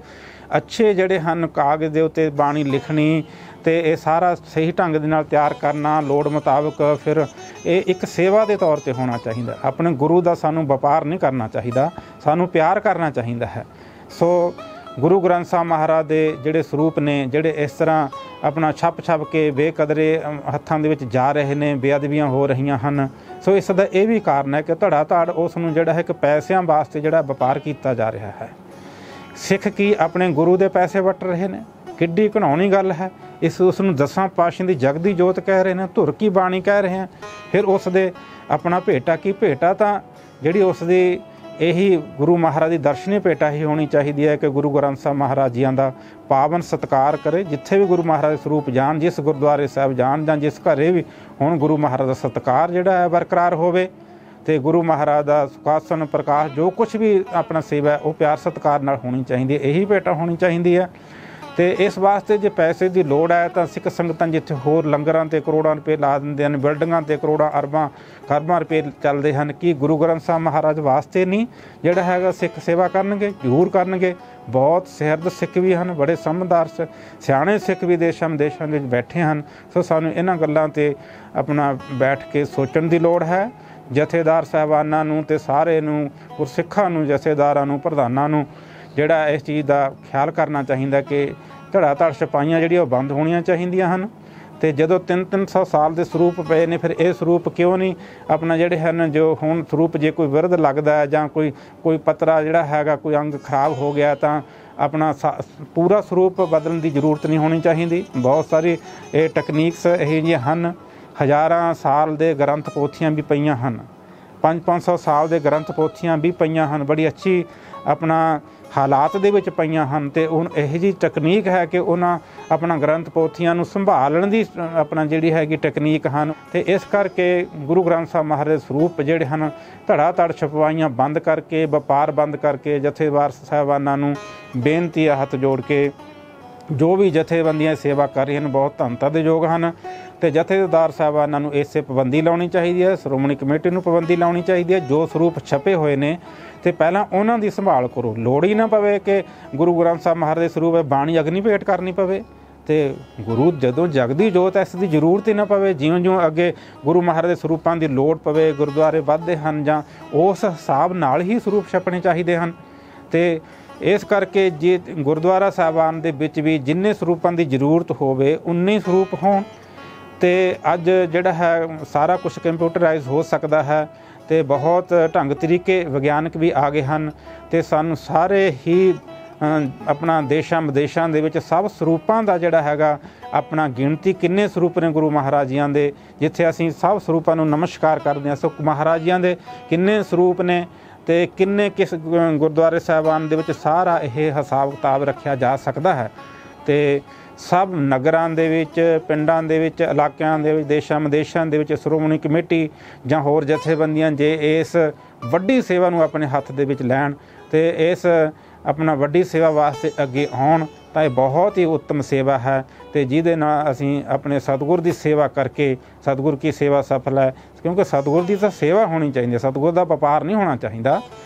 ਅੱਛੇ ਜਿਹੜੇ ਹਨ ਕਾਗਜ਼ ਦੇ ਉੱਤੇ ਬਾਣੀ ਲਿਖਣੀ ਅਤੇ ਇਹ ਸਾਰਾ ਸਹੀ ਢੰਗ ਦੇ ਨਾਲ ਤਿਆਰ ਕਰਨਾ ਲੋੜ ਮੁਤਾਬਕ, ਫਿਰ ਇਹ ਇੱਕ ਸੇਵਾ ਦੇ ਤੌਰ 'ਤੇ ਹੋਣਾ ਚਾਹੀਦਾ। ਆਪਣੇ ਗੁਰੂ ਦਾ ਸਾਨੂੰ ਵਪਾਰ ਨਹੀਂ ਕਰਨਾ ਚਾਹੀਦਾ, ਸਾਨੂੰ ਪਿਆਰ ਕਰਨਾ ਚਾਹੀਦਾ ਹੈ। ਸੋ ਗੁਰੂ ਗ੍ਰੰਥ ਸਾਹਿਬ ਮਹਾਰਾਜ ਦੇ ਜਿਹੜੇ ਸਰੂਪ ਨੇ, ਜਿਹੜੇ ਇਸ ਤਰ੍ਹਾਂ ਆਪਣਾ ਛਪ ਕੇ ਬੇਕਦਰੇ ਹੱਥਾਂ ਦੇ ਵਿੱਚ ਜਾ ਰਹੇ ਨੇ, ਬੇਅਦਬੀਆਂ ਹੋ ਰਹੀਆਂ ਹਨ, ਸੋ ਇਸ ਦਾ ਇਹ ਵੀ ਕਾਰਨ ਹੈ ਕਿ ਧੜਾ ਧੜ ਉਸ ਨੂੰ ਜਿਹੜਾ ਹੈ ਕਿ ਪੈਸਿਆਂ ਵਾਸਤੇ ਜਿਹੜਾ ਵਪਾਰ ਕੀਤਾ ਜਾ ਰਿਹਾ ਹੈ। ਸਿੱਖ ਕੀ ਆਪਣੇ ਗੁਰੂ ਦੇ ਪੈਸੇ ਵਟ ਰਹੇ ਨੇ, ਕਿੱਡੀ ਘਿਨਾਉਣੀ ਗੱਲ ਹੈ। ਉਸ ਨੂੰ ਦਸਾਂ ਪਾਤਸ਼ਾਹਾਂ ਦੀ ਜਗਦੀ ਜੋਤ ਕਹਿ ਰਹੇ ਨੇ, ਧੁਰ ਕੀ ਬਾਣੀ ਕਹਿ ਰਹੇ ਹਨ। ਫਿਰ ਉਸ ਦੇ ਆਪਣਾ ਭੇਟਾ ਕੀ, ਭੇਟਾ ਤਾਂ ਜਿਹੜੀ ਉਸ ਦੀ ਇਹੀ ਗੁਰੂ ਮਹਾਰਾਜ ਦੀ ਦਰਸ਼ਨੀ ਭੇਟਾ ਹੀ ਹੋਣੀ ਚਾਹੀਦੀ ਹੈ ਕਿ ਗੁਰੂ ਗ੍ਰੰਥ ਸਾਹਿਬ ਮਹਾਰਾਜ ਜੀਆਂ ਦਾ ਪਾਵਨ ਸਤਿਕਾਰ ਕਰੇ। ਜਿੱਥੇ ਵੀ ਗੁਰੂ ਮਹਾਰਾਜ ਦੇ ਸਰੂਪ ਜਾਣ, ਜਿਸ ਗੁਰਦੁਆਰੇ ਸਾਹਿਬ ਜਾਣ ਜਾਂ ਜਿਸ ਘਰੇ ਵੀ ਹੁਣ, ਗੁਰੂ ਮਹਾਰਾਜ ਦਾ ਸਤਿਕਾਰ ਜਿਹੜਾ ਹੈ ਬਰਕਰਾਰ ਹੋਵੇ ਅਤੇ ਗੁਰੂ ਮਹਾਰਾਜ ਦਾ ਸੁਖਾਸਨ ਪ੍ਰਕਾਸ਼ ਜੋ ਕੁਛ ਵੀ ਆਪਣਾ ਸੇਵਾ ਉਹ ਪਿਆਰ ਸਤਿਕਾਰ ਨਾਲ ਹੋਣੀ ਚਾਹੀਦੀ ਹੈ। ਇਹੀ ਭੇਟਾ ਹੋਣੀ ਚਾਹੀਦੀ ਹੈ। ਅਤੇ ਇਸ ਵਾਸਤੇ ਜੇ ਪੈਸੇ ਦੀ ਲੋੜ ਹੈ ਤਾਂ ਸਿੱਖ ਸੰਗਤਾਂ ਜਿੱਥੇ ਹੋਰ ਲੰਗਰਾਂ 'ਤੇ ਕਰੋੜਾਂ ਰੁਪਏ ਲਾ ਦਿੰਦੇ ਹਨ, ਬਿਲਡਿੰਗਾਂ 'ਤੇ ਕਰੋੜਾਂ ਅਰਬਾਂ ਖਰਬਾਂ ਰੁਪਏ ਚੱਲਦੇ ਹਨ, ਕੀ ਗੁਰੂ ਗ੍ਰੰਥ ਸਾਹਿਬ ਮਹਾਰਾਜ ਵਾਸਤੇ ਨਹੀਂ ਜਿਹੜਾ ਹੈਗਾ ਸਿੱਖ ਸੇਵਾ ਕਰਨਗੇ? ਜ਼ਰੂਰ ਕਰਨਗੇ। ਬਹੁਤ ਸਿਰਦ ਸਿੱਖ ਵੀ ਹਨ, ਬੜੇ ਸਮਝਦਾਰ ਸਿਆਣੇ ਸਿੱਖ ਵੀ ਦੇਸ਼ਾਂ ਵਿਦੇਸ਼ਾਂ ਵਿੱਚ ਬੈਠੇ ਹਨ। ਸੋ ਸਾਨੂੰ ਇਹਨਾਂ ਗੱਲਾਂ 'ਤੇ ਆਪਣਾ ਬੈਠ ਕੇ ਸੋਚਣ ਦੀ ਲੋੜ ਹੈ। ਜਥੇਦਾਰ ਸਾਹਿਬਾਨਾਂ ਨੂੰ ਅਤੇ ਸਾਰੇ ਨੂੰ, ਗੁਰਸਿੱਖਾਂ ਨੂੰ, ਜਥੇਦਾਰਾਂ ਨੂੰ, ਪ੍ਰਧਾਨਾਂ ਨੂੰ ਜਿਹੜਾ ਇਸ ਚੀਜ਼ ਦਾ ਖਿਆਲ ਕਰਨਾ ਚਾਹੀਦਾ ਕਿ ਧੜਾ ਧੜ ਛਪਾਈਆਂ ਜਿਹੜੀਆਂ ਉਹ ਬੰਦ ਹੋਣੀਆਂ ਚਾਹੀਦੀਆਂ ਹਨ। ਅਤੇ ਜਦੋਂ 300 ਸਾਲ ਦੇ ਸਰੂਪ ਪਏ ਨੇ, ਫਿਰ ਇਹ ਸਰੂਪ ਕਿਉਂ ਨਹੀਂ ਆਪਣਾ ਜਿਹੜੇ ਹਨ, ਜੋ ਹੁਣ ਸਰੂਪ ਜੇ ਕੋਈ ਵਿਰਧ ਲੱਗਦਾ ਹੈ ਜਾਂ ਕੋਈ ਪੱਤਰਾ ਜਿਹੜਾ ਹੈਗਾ, ਕੋਈ ਅੰਗ ਖਰਾਬ ਹੋ ਗਿਆ ਤਾਂ ਆਪਣਾ ਪੂਰਾ ਸਰੂਪ ਬਦਲਣ ਦੀ ਜ਼ਰੂਰਤ ਨਹੀਂ ਹੋਣੀ ਚਾਹੀਦੀ। ਬਹੁਤ ਸਾਰੀ ਇਹ ਟੈਕਨੀਕਸ ਇਹੋ ਜਿਹੀਆਂ ਹਨ। ਹਜ਼ਾਰਾਂ ਸਾਲ ਦੇ ਗ੍ਰੰਥ ਪੋਥੀਆਂ ਵੀ ਪਈਆਂ ਹਨ, 500 ਸਾਲ ਦੇ ਗ੍ਰੰਥ ਪੋਥੀਆਂ ਵੀ ਪਈਆਂ ਹਨ, ਬੜੀ ਅੱਛੀ ਆਪਣਾ ਹਾਲਾਤ ਦੇ ਵਿੱਚ ਪਈਆਂ ਹਨ। ਅਤੇ ਹੁਣ ਇਹੋ ਜਿਹੀ ਟੈਕਨੀਕ ਹੈ ਕਿ ਉਹਨਾਂ ਆਪਣਾ ਗ੍ਰੰਥ ਪੋਥੀਆਂ ਨੂੰ ਸੰਭਾਲਣ ਦੀ ਆਪਣਾ ਜਿਹੜੀ ਹੈਗੀ ਟੈਕਨੀਕ ਹਨ। ਅਤੇ ਇਸ ਕਰਕੇ ਗੁਰੂ ਗ੍ਰੰਥ ਸਾਹਿਬ ਮਹਾਰਾਜ ਦੇ ਸਰੂਪ ਜਿਹੜੇ ਹਨ ਧੜਾ ਧੜ ਛਪਵਾਈਆਂ ਬੰਦ ਕਰਕੇ, ਵਪਾਰ ਬੰਦ ਕਰਕੇ, ਜਥੇਦਾਰ ਸਾਹਿਬਾਨਾਂ ਨੂੰ ਬੇਨਤੀ ਹੈ ਹੱਥ ਜੋੜ ਕੇ, ਜੋ ਵੀ ਜਥੇਬੰਦੀਆਂ ਸੇਵਾ ਕਰ ਰਹੀਆਂ ਹਨ ਬਹੁਤ ਧੰਨਤਾ ਦੇ ਯੋਗ ਹਨ। ਅਤੇ ਜਥੇਦਾਰ ਸਾਹਿਬਾਨਾਂ ਨੂੰ ਇਸੇ ਪਾਬੰਦੀ ਲਾਉਣੀ ਚਾਹੀਦੀ ਹੈ, ਸ਼੍ਰੋਮਣੀ ਕਮੇਟੀ ਨੂੰ ਪਾਬੰਦੀ ਲਾਉਣੀ ਚਾਹੀਦੀ ਹੈ। ਜੋ ਸਰੂਪ ਛਪੇ ਹੋਏ ਨੇ ਅਤੇ ਪਹਿਲਾਂ ਉਹਨਾਂ ਦੀ ਸੰਭਾਲ ਕਰੋ। ਲੋੜ ਹੀ ਨਾ ਪਵੇ ਕਿ ਗੁਰੂ ਗ੍ਰੰਥ ਸਾਹਿਬ ਮਹਾਰਾਜ ਦੇ ਸਰੂਪ ਹੈ ਬਾਣੀ ਅਗਨੀ ਭੇਟ ਕਰਨੀ ਪਵੇ। ਅਤੇ ਗੁਰੂ ਜਦੋਂ ਜਗਦੀ ਜੋਤ ਇਸ ਦੀ ਜ਼ਰੂਰਤ ਹੀ ਨਾ ਪਵੇ। ਜਿਉਂ ਅੱਗੇ ਗੁਰੂ ਮਹਾਰਾਜ ਦੇ ਸਰੂਪਾਂ ਦੀ ਲੋੜ ਪਵੇ, ਗੁਰਦੁਆਰੇ ਵੱਧਦੇ ਹਨ ਜਾਂ ਉਸ ਹਿਸਾਬ ਨਾਲ ਹੀ ਸਰੂਪ ਛਪਣੇ ਚਾਹੀਦੇ ਹਨ। ਅਤੇ ਇਸ ਕਰਕੇ ਜੇ ਗੁਰਦੁਆਰਾ ਸਾਹਿਬਾਨ ਦੇ ਵਿੱਚ ਵੀ ਜਿੰਨੇ ਸਰੂਪਾਂ ਦੀ ਜ਼ਰੂਰਤ ਹੋਵੇ ਉਨੇ ਸਰੂਪ ਹੋਣ। ਅਤੇ ਅੱਜ ਜਿਹੜਾ ਹੈ ਸਾਰਾ ਕੁਛ ਕੰਪਿਊਟਰਾਈਜ਼ ਹੋ ਸਕਦਾ ਹੈ ਅਤੇ ਬਹੁਤ ਢੰਗ ਤਰੀਕੇ ਵਿਗਿਆਨਕ ਵੀ ਆ ਗਏ ਹਨ। ਅਤੇ ਸਾਨੂੰ ਸਾਰੇ ਹੀ ਆਪਣਾ ਦੇਸ਼ਾਂ ਵਿਦੇਸ਼ਾਂ ਦੇ ਵਿੱਚ ਸਭ ਸਰੂਪਾਂ ਦਾ ਜਿਹੜਾ ਹੈਗਾ ਆਪਣਾ ਗਿਣਤੀ ਕਿੰਨੇ ਸਰੂਪ ਨੇ ਗੁਰੂ ਮਹਾਰਾਜ ਜੀਆਂ ਦੇ, ਜਿੱਥੇ ਅਸੀਂ ਸਭ ਸਰੂਪਾਂ ਨੂੰ ਨਮਸਕਾਰ ਕਰਦੇ ਹਾਂ। ਸੋ ਮਹਾਰਾਜ ਜੀਆਂ ਦੇ ਕਿੰਨੇ ਸਰੂਪ ਨੇ ਅਤੇ ਕਿਸ ਗੁਰਦੁਆਰੇ ਸਾਹਿਬਾਨ ਦੇ ਵਿੱਚ ਸਾਰਾ ਇਹ ਹਿਸਾਬ ਕਿਤਾਬ ਰੱਖਿਆ ਜਾ ਸਕਦਾ ਹੈ। ਅਤੇ ਸਭ ਨਗਰਾਂ ਦੇ ਵਿੱਚ, ਪਿੰਡਾਂ ਦੇ ਵਿੱਚ, ਇਲਾਕਿਆਂ ਦੇ ਵਿੱਚ, ਦੇਸ਼ਾਂ ਵਿਦੇਸ਼ਾਂ ਦੇ ਵਿੱਚ ਸ਼੍ਰੋਮਣੀ ਕਮੇਟੀ ਜਾਂ ਹੋਰ ਜਥੇਬੰਦੀਆਂ ਜੇ ਇਸ ਵੱਡੀ ਸੇਵਾ ਨੂੰ ਆਪਣੇ ਹੱਥ ਦੇ ਵਿੱਚ ਲੈਣ ਅਤੇ ਇਸ ਆਪਣਾ ਵੱਡੀ ਸੇਵਾ ਵਾਸਤੇ ਅੱਗੇ ਆਉਣ ਤਾਂ ਇਹ ਬਹੁਤ ਹੀ ਉੱਤਮ ਸੇਵਾ ਹੈ। ਅਤੇ ਜਿਹਦੇ ਨਾਲ ਅਸੀਂ ਆਪਣੇ ਸਤਿਗੁਰ ਦੀ ਸੇਵਾ ਕਰਕੇ, ਸਤਿਗੁਰ ਕੀ ਸੇਵਾ ਸਫਲ ਹੈ, ਕਿਉਂਕਿ ਸਤਿਗੁਰ ਦੀ ਤਾਂ ਸੇਵਾ ਹੋਣੀ ਚਾਹੀਦੀ ਹੈ, ਸਤਿਗੁਰ ਦਾ ਵਪਾਰ ਨਹੀਂ ਹੋਣਾ ਚਾਹੀਦਾ।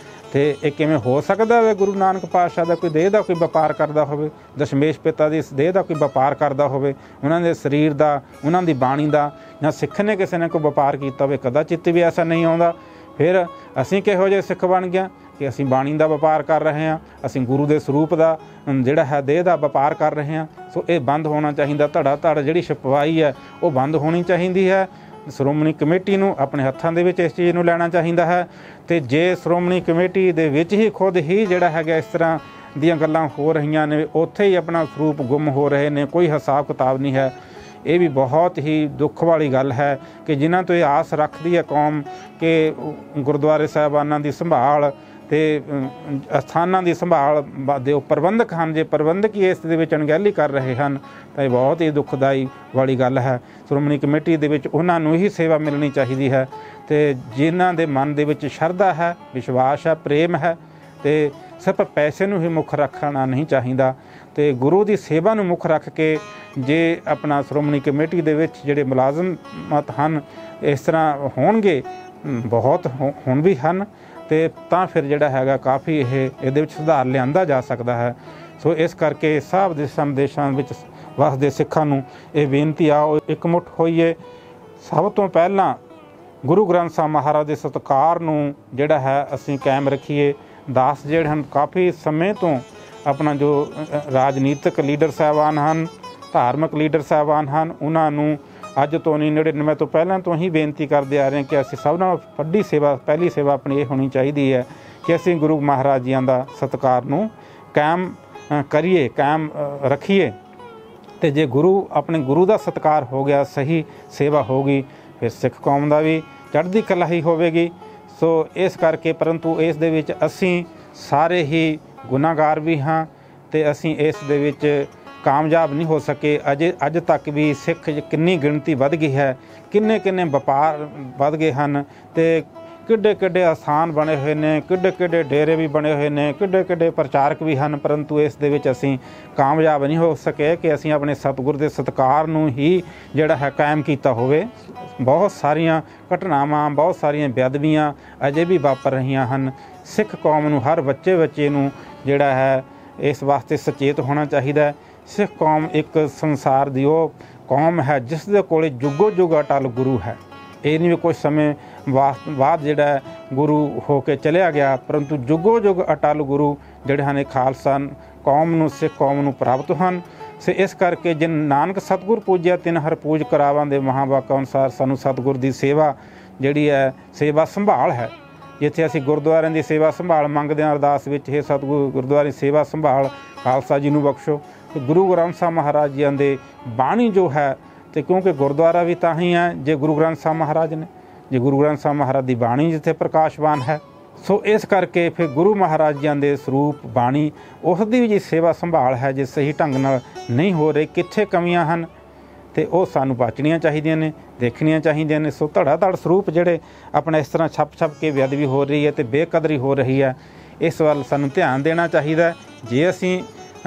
ਅਤੇ ਇਹ ਕਿਵੇਂ ਹੋ ਸਕਦਾ ਹੈ ਗੁਰੂ ਨਾਨਕ ਪਾਤਸ਼ਾਹ ਦਾ ਕੋਈ ਦੇਹ ਦਾ ਕੋਈ ਵਪਾਰ ਕਰਦਾ ਹੋਵੇ, ਦਸ਼ਮੇਸ਼ ਪਿਤਾ ਦੀ ਦੇਹ ਦਾ ਕੋਈ ਵਪਾਰ ਕਰਦਾ ਹੋਵੇ, ਉਹਨਾਂ ਦੇ ਸਰੀਰ ਦਾ, ਉਹਨਾਂ ਦੀ ਬਾਣੀ ਦਾ, ਜਾਂ ਸਿੱਖ ਨੇ ਕਿਸੇ ਨੇ ਕੋਈ ਵਪਾਰ ਕੀਤਾ ਹੋਵੇ, ਕਦਾਚਿਤ ਵੀ ਐਸਾ ਨਹੀਂ ਆਉਂਦਾ। ਫਿਰ ਅਸੀਂ ਕਿਹੋ ਜਿਹੇ ਸਿੱਖ ਬਣ ਗਿਆ ਕਿ ਅਸੀਂ ਬਾਣੀ ਦਾ ਵਪਾਰ ਕਰ ਰਹੇ ਹਾਂ, ਅਸੀਂ ਗੁਰੂ ਦੇ ਸਰੂਪ ਦਾ ਜਿਹੜਾ ਹੈ ਦੇਹ ਦਾ ਵਪਾਰ ਕਰ ਰਹੇ ਹਾਂ। ਸੋ ਇਹ ਬੰਦ ਹੋਣਾ ਚਾਹੀਦਾ। ਧੜਾ ਧੜ ਜਿਹੜੀ ਛਪਵਾਈ ਹੈ ਉਹ ਬੰਦ ਹੋਣੀ ਚਾਹੀਦੀ ਹੈ। ਸ਼੍ਰੋਮਣੀ ਕਮੇਟੀ ਨੂੰ ਆਪਣੇ ਹੱਥਾਂ ਦੇ ਵਿੱਚ ਇਸ ਚੀਜ਼ ਨੂੰ ਲੈਣਾ ਚਾਹੀਦਾ ਹੈ। ਅਤੇ ਜੇ ਸ਼੍ਰੋਮਣੀ ਕਮੇਟੀ ਦੇ ਵਿੱਚ ਹੀ ਖੁਦ ਹੀ ਜਿਹੜਾ ਹੈਗਾ ਇਸ ਤਰ੍ਹਾਂ ਦੀਆਂ ਗੱਲਾਂ ਹੋ ਰਹੀਆਂ ਨੇ, ਉੱਥੇ ਹੀ ਆਪਣਾ ਸਰੂਪ ਗੁੰਮ ਹੋ ਰਹੇ ਨੇ, ਕੋਈ ਹਿਸਾਬ ਕਿਤਾਬ ਨਹੀਂ ਹੈ, ਇਹ ਵੀ ਬਹੁਤ ਹੀ ਦੁੱਖ ਵਾਲੀ ਗੱਲ ਹੈ ਕਿ ਜਿਨ੍ਹਾਂ ਤੋਂ ਇਹ ਆਸ ਰੱਖਦੀ ਹੈ ਕੌਮ ਕਿ ਗੁਰਦੁਆਰੇ ਸਾਹਿਬਾਨਾਂ ਦੀ ਸੰਭਾਲ ਅਤੇ ਅਸਥਾਨਾਂ ਦੀ ਸੰਭਾਲ ਦੇ ਉਹ ਪ੍ਰਬੰਧਕ ਹਨ, ਜੇ ਪ੍ਰਬੰਧਕ ਹੀ ਇਸ ਦੇ ਵਿੱਚ ਅਣਗਹਿਲੀ ਕਰ ਰਹੇ ਹਨ ਤਾਂ ਇਹ ਬਹੁਤ ਹੀ ਦੁਖਦਾਈ ਵਾਲੀ ਗੱਲ ਹੈ। ਸ਼੍ਰੋਮਣੀ ਕਮੇਟੀ ਦੇ ਵਿੱਚ ਉਹਨਾਂ ਨੂੰ ਹੀ ਸੇਵਾ ਮਿਲਣੀ ਚਾਹੀਦੀ ਹੈ ਅਤੇ ਜਿਨ੍ਹਾਂ ਦੇ ਮਨ ਦੇ ਵਿੱਚ ਸ਼ਰਧਾ ਹੈ, ਵਿਸ਼ਵਾਸ ਹੈ, ਪ੍ਰੇਮ ਹੈ, ਅਤੇ ਸਿਰਫ ਪੈਸੇ ਨੂੰ ਹੀ ਮੁੱਖ ਰੱਖਣਾ ਨਹੀਂ ਚਾਹੀਦਾ। ਅਤੇ ਗੁਰੂ ਦੀ ਸੇਵਾ ਨੂੰ ਮੁੱਖ ਰੱਖ ਕੇ ਜੇ ਆਪਣਾ ਸ਼੍ਰੋਮਣੀ ਕਮੇਟੀ ਦੇ ਵਿੱਚ ਜਿਹੜੇ ਮੁਲਾਜ਼ਮਾਤ ਹਨ ਇਸ ਤਰ੍ਹਾਂ ਹੋਣਗੇ, ਬਹੁਤ ਹੁਣ ਵੀ ਹਨ, ਅਤੇ ਤਾਂ ਫਿਰ ਜਿਹੜਾ ਹੈਗਾ ਕਾਫੀ ਇਹਦੇ ਵਿੱਚ ਸੁਧਾਰ ਲਿਆਂਦਾ ਜਾ ਸਕਦਾ ਹੈ। ਸੋ ਇਸ ਕਰਕੇ ਸਭ ਦੇਸ਼ਾਂ ਵਿੱਚ ਵਸਦੇ ਸਿੱਖਾਂ ਨੂੰ ਇਹ ਬੇਨਤੀ ਆ, ਉਹ ਇਕਮੁੱਠ ਹੋਈਏ। ਸਭ ਤੋਂ ਪਹਿਲਾਂ ਗੁਰੂ ਗ੍ਰੰਥ ਸਾਹਿਬ ਮਹਾਰਾਜ ਦੇ ਸਤਿਕਾਰ ਨੂੰ ਜਿਹੜਾ ਹੈ ਅਸੀਂ ਕਾਇਮ ਰੱਖੀਏ। ਦਾਸ ਜਿਹੜੇ ਹਨ ਕਾਫੀ ਸਮੇਂ ਤੋਂ ਆਪਣਾ ਜੋ ਰਾਜਨੀਤਿਕ ਲੀਡਰ ਸਾਹਿਬਾਨ ਹਨ, ਧਾਰਮਿਕ ਲੀਡਰ ਸਾਹਿਬਾਨ ਹਨ, ਉਹਨਾਂ ਨੂੰ ਅੱਜ ਤੋਂ ਨਹੀਂ 99 ਤੋਂ ਪਹਿਲਾਂ ਤੋਂ ਹੀ ਬੇਨਤੀ ਕਰਦੇ ਆ ਰਹੇ ਹਾਂ ਕਿ ਅਸੀਂ ਸਭ ਨਾਲੋਂ ਵੱਡੀ ਸੇਵਾ, ਪਹਿਲੀ ਸੇਵਾ ਆਪਣੀ ਇਹ ਹੋਣੀ ਚਾਹੀਦੀ ਹੈ ਕਿ ਅਸੀਂ ਗੁਰੂ ਮਹਾਰਾਜ ਜੀਆਂ ਦਾ ਸਤਿਕਾਰ ਨੂੰ ਕਾਇਮ ਕਰੀਏ, ਕਾਇਮ ਰੱਖੀਏ। ਤੇ ਜੇ ਆਪਣੇ ਗੁਰੂ ਦਾ ਸਤਿਕਾਰ ਹੋ ਗਿਆ, ਸਹੀ ਸੇਵਾ ਹੋ ਗਈ, ਫਿਰ ਸਿੱਖ ਕੌਮ ਦਾ ਵੀ ਚੜ੍ਹਦੀ ਕਲਾ ਹੀ ਹੋਵੇਗੀ। ਸੋ ਇਸ ਕਰਕੇ ਪਰੰਤੂ ਇਸ ਦੇ ਵਿੱਚ ਅਸੀਂ ਸਾਰੇ ਹੀ ਗੁਨਾਹਗਾਰ ਵੀ ਹਾਂ ਤੇ ਅਸੀਂ ਇਸ ਦੇ ਵਿੱਚ ਕਾਮਯਾਬ ਨਹੀਂ ਹੋ ਸਕੇ। ਅੱਜ ਤੱਕ ਵੀ ਸਿੱਖ ਕਿੰਨੀ ਗਿਣਤੀ ਵੱਧ ਗਈ ਹੈ, ਕਿੰਨੇ ਵਪਾਰ ਵੱਧ ਗਏ ਹਨ ਤੇ ਕਿੱਡੇ ਆਸਥਾਨ ਬਣੇ ਹੋਏ ਨੇ, ਕਿੱਡੇ ਡੇਰੇ ਵੀ ਬਣੇ ਹੋਏ ਨੇ, ਕਿੱਡੇ ਪ੍ਰਚਾਰਕ ਵੀ ਹਨ, ਪਰੰਤੂ ਇਸ ਦੇ ਵਿੱਚ ਅਸੀਂ ਕਾਮਯਾਬ ਨਹੀਂ ਹੋ ਸਕੇ ਕਿ ਅਸੀਂ ਆਪਣੇ ਸਤਿਗੁਰ ਦੇ ਸਤਿਕਾਰ ਨੂੰ ਹੀ ਜਿਹੜਾ ਹੈ ਕਾਇਮ ਕੀਤਾ ਹੋਵੇ। ਬਹੁਤ ਸਾਰੀਆਂ ਘਟਨਾਵਾਂ, ਬਹੁਤ ਸਾਰੀਆਂ ਬੇਅਦਬੀਆਂ ਅਜੇ ਵੀ ਵਾਪਰ ਰਹੀਆਂ ਹਨ। ਸਿੱਖ ਕੌਮ ਨੂੰ, ਹਰ ਬੱਚੇ ਨੂੰ ਜਿਹੜਾ ਹੈ ਇਸ ਵਾਸਤੇ ਸੁਚੇਤ ਹੋਣਾ ਚਾਹੀਦਾ। ਸਿੱਖ ਕੌਮ ਇੱਕ ਸੰਸਾਰ ਦੀ ਉਹ ਕੌਮ ਹੈ ਜਿਸ ਦੇ ਕੋਲ ਜੁਗੋ ਜੁਗ ਅਟਲ ਗੁਰੂ ਹੈ। ਇਹ ਨਹੀਂ ਵੀ ਕੁਝ ਸਮੇਂ ਬਾਅਦ ਜਿਹੜਾ ਗੁਰੂ ਹੋ ਕੇ ਚਲਿਆ ਗਿਆ, ਪਰੰਤੂ ਜੁਗੋ ਜੁਗ ਅਟਲ ਗੁਰੂ ਜਿਹੜੇ ਹਨ ਖਾਲਸਾ ਕੌਮ ਨੂੰ, ਸਿੱਖ ਕੌਮ ਨੂੰ ਪ੍ਰਾਪਤ ਹਨ। ਸੋ ਇਸ ਕਰਕੇ ਜਿਨ ਨਾਨਕ ਸਤਿਗੁਰ ਪੂਜਿਆ ਤਿਨ ਹਰ ਪੂਜ ਕਰਾਵਾਂ ਦੇ ਮਹਾਂਵਾਕਾਂ ਅਨੁਸਾਰ ਸਾਨੂੰ ਸਤਿਗੁਰ ਦੀ ਸੇਵਾ ਜਿਹੜੀ ਹੈ, ਸੇਵਾ ਸੰਭਾਲ ਹੈ। ਜਿੱਥੇ ਅਸੀਂ ਗੁਰਦੁਆਰਿਆਂ ਦੀ ਸੇਵਾ ਸੰਭਾਲ ਮੰਗਦੇ ਹਾਂ ਅਰਦਾਸ ਵਿੱਚ, ਇਹ ਸਤਿਗੁਰੂ ਗੁਰਦੁਆਰੇ ਸੇਵਾ ਸੰਭਾਲ ਖਾਲਸਾ ਜੀ ਨੂੰ ਬਖਸ਼ੋ। ਤੇ ਗੁਰੂ ਗ੍ਰੰਥ ਸਾਹਿਬ ਮਹਾਰਾਜ ਜੀਆਂ ਦੇ ਬਾਣੀ ਜੋ ਹੈ, ਤੇ ਕਿਉਂਕਿ ਗੁਰਦੁਆਰਾ ਵੀ ਤਾਂ ਹੀ ਹੈ ਜੇ ਗੁਰੂ ਗ੍ਰੰਥ ਸਾਹਿਬ ਮਹਾਰਾਜ ਨੇ, ਜੇ ਗੁਰੂ ਗ੍ਰੰਥ ਸਾਹਿਬ ਮਹਾਰਾਜ ਦੀ ਬਾਣੀ ਜਿੱਥੇ ਪ੍ਰਕਾਸ਼ਵਾਨ ਹੈ। ਸੋ ਇਸ ਕਰਕੇ ਫਿਰ ਗੁਰੂ ਮਹਾਰਾਜ ਜੀਆਂ ਦੇ ਸਰੂਪ ਬਾਣੀ, ਉਸ ਦੀ ਵੀ ਜੀ ਸੇਵਾ ਸੰਭਾਲ ਹੈ ਜੇ ਸਹੀ ਢੰਗ ਨਾਲ ਨਹੀਂ ਹੋ ਰਹੀ, ਕਿੱਥੇ ਕਮੀਆਂ ਹਨ ਤੇ ਉਹ ਸਾਨੂੰ ਬਚਣੀਆਂ ਚਾਹੀਦੀਆਂ ਨੇ, ਦੇਖਣੀਆਂ ਚਾਹੀਦੀਆਂ ਨੇ। ਸੋ ਧੜ ਸਰੂਪ ਜਿਹੜੇ ਆਪਣਾ ਇਸ ਤਰ੍ਹਾਂ ਛਪ ਕੇ ਬੇਅਦਬੀ ਹੋ ਰਹੀ ਹੈ ਤੇ ਬੇਕਦਰੀ ਹੋ ਰਹੀ ਹੈ, ਇਸ ਵੱਲ ਸਾਨੂੰ ਧਿਆਨ ਦੇਣਾ ਚਾਹੀਦਾ। ਜੇ ਅਸੀਂ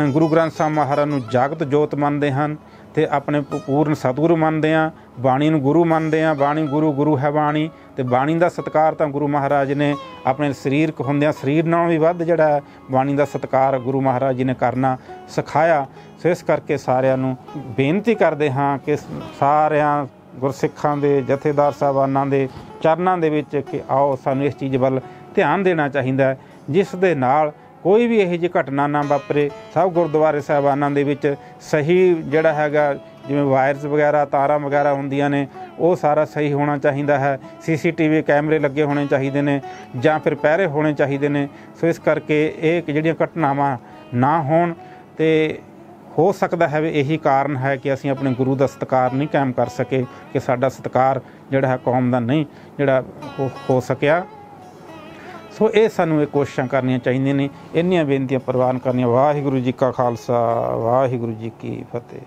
ਗੁਰੂ ਗ੍ਰੰਥ ਸਾਹਿਬ ਮਹਾਰਾਜ ਨੂੰ ਜਾਗਤ ਜੋਤ ਮੰਨਦੇ ਹਨ ਤੇ ਆਪਣੇ ਪੂਰਨ ਸਤਿਗੁਰੂ ਮੰਨਦੇ ਹਾਂ, ਬਾਣੀ ਨੂੰ ਗੁਰੂ ਮੰਨਦੇ ਹਾਂ, ਬਾਣੀ ਗੁਰੂ ਹੈ ਬਾਣੀ, ਤੇ ਬਾਣੀ ਦਾ ਸਤਿਕਾਰ ਤਾਂ ਗੁਰੂ ਮਹਾਰਾਜ ਨੇ ਆਪਣੇ ਸਰੀਰਕ ਹੁੰਦਿਆਂ ਸਰੀਰ ਨਾਲੋਂ ਵੀ ਵੱਧ ਜਿਹੜਾ ਬਾਣੀ ਦਾ ਸਤਿਕਾਰ ਗੁਰੂ ਮਹਾਰਾਜ ਜੀ ਨੇ ਕਰਨਾ ਸਿਖਾਇਆ। ਸੋ ਇਸ ਕਰਕੇ ਸਾਰਿਆਂ ਨੂੰ ਬੇਨਤੀ ਕਰਦੇ ਹਾਂ ਕਿ ਸਾਰਿਆਂ ਗੁਰਸਿੱਖਾਂ ਦੇ ਜਥੇਦਾਰ ਸਾਹਿਬਾਨਾਂ ਦੇ ਚਰਨਾਂ ਦੇ ਵਿੱਚ ਕਿ ਆਓ ਸਾਨੂੰ ਇਸ ਚੀਜ਼ ਵੱਲ ਧਿਆਨ ਦੇਣਾ ਚਾਹੀਦਾ, ਜਿਸ ਦੇ ਨਾਲ ਕੋਈ ਵੀ ਇਹੋ ਜਿਹੀ ਘਟਨਾ ਨਾ ਵਾਪਰੇ। ਸਭ ਗੁਰਦੁਆਰੇ ਸਾਹਿਬਾਨਾਂ ਦੇ ਵਿੱਚ ਸਹੀ ਜਿਹੜਾ ਹੈਗਾ, ਜਿਵੇਂ ਵਾਇਰਸ ਵਗੈਰਾ, ਤਾਰਾਂ ਵਗੈਰਾ ਹੁੰਦੀਆਂ ਨੇ, ਉਹ ਸਾਰਾ ਸਹੀ ਹੋਣਾ ਚਾਹੀਦਾ ਹੈ। CCTV ਕੈਮਰੇ ਲੱਗੇ ਹੋਣੇ ਚਾਹੀਦੇ ਨੇ ਜਾਂ ਫਿਰ ਪਹਿਰੇ ਹੋਣੇ ਚਾਹੀਦੇ ਨੇ। ਸੋ ਇਸ ਕਰਕੇ ਇਹ ਜਿਹੜੀਆਂ ਘਟਨਾਵਾਂ ਨਾ ਹੋਣ, ਤੇ ਹੋ ਸਕਦਾ ਹੈ ਵੀ ਇਹੀ ਕਾਰਨ ਹੈ ਕਿ ਅਸੀਂ ਆਪਣੇ ਗੁਰੂ ਦਾ ਸਤਿਕਾਰ ਨਹੀਂ ਕਾਇਮ ਕਰ ਸਕੇ, ਕਿ ਸਾਡਾ ਸਤਿਕਾਰ ਜਿਹੜਾ ਹੈ ਕੌਮ ਦਾ ਨਹੀਂ ਜਿਹੜਾ ਹੋ ਸਕਿਆ। ਸੋ ਇਹ ਸਾਨੂੰ ਇਹ ਕੋਸ਼ਿਸ਼ਾਂ ਕਰਨੀਆਂ ਚਾਹੀਦੀਆਂ ਨੇ, ਇੰਨੀਆਂ ਬੇਨਤੀਆਂ ਪ੍ਰਵਾਨ ਕਰਨੀਆਂ। ਵਾਹਿਗੁਰੂ ਜੀ ਕਾ ਖਾਲਸਾ, ਵਾਹਿਗੁਰੂ ਜੀ ਕੀ ਫਤਿਹ।